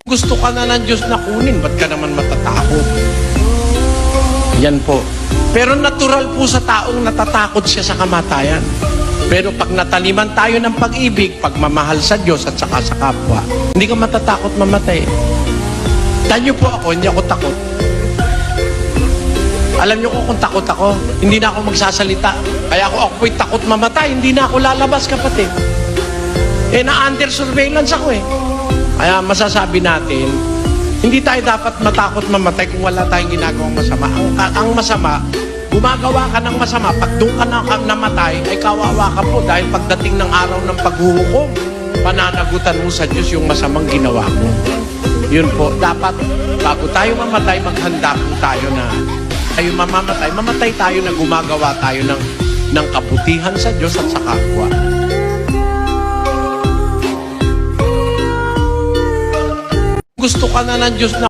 Gusto ka na ng Diyos na kunin, ba't ka naman matatakot? Yan po. Pero natural po sa taong natatakot siya sa kamatayan. Pero pag nataliman tayo ng pag-ibig, pagmamahal sa Diyos at saka sa kapwa, hindi ka matatakot mamatay. Tanyo po ako, hindi ako takot. Alam niyo ko kung takot ako, hindi na ako magsasalita. Kaya ako po'y takot mamatay, hindi na ako lalabas, kapatid. Na-under surveillance ako eh. Kaya masasabi natin, hindi tayo dapat matakot mamatay kung wala tayong ginagawang masama. Ang masama, gumagawa ka ng masama, pag doon ka namatay, ay kawawa ka po dahil pagdating ng araw ng paghuhukom, pananagutan mo sa Diyos yung masamang ginawa mo. Yun po, dapat bago tayo mamatay, maghanda po tayo na tayo mamatay tayo na gumagawa tayo ng kabutihan sa Diyos at sa kapwa. Gusto ka na ng Diyos na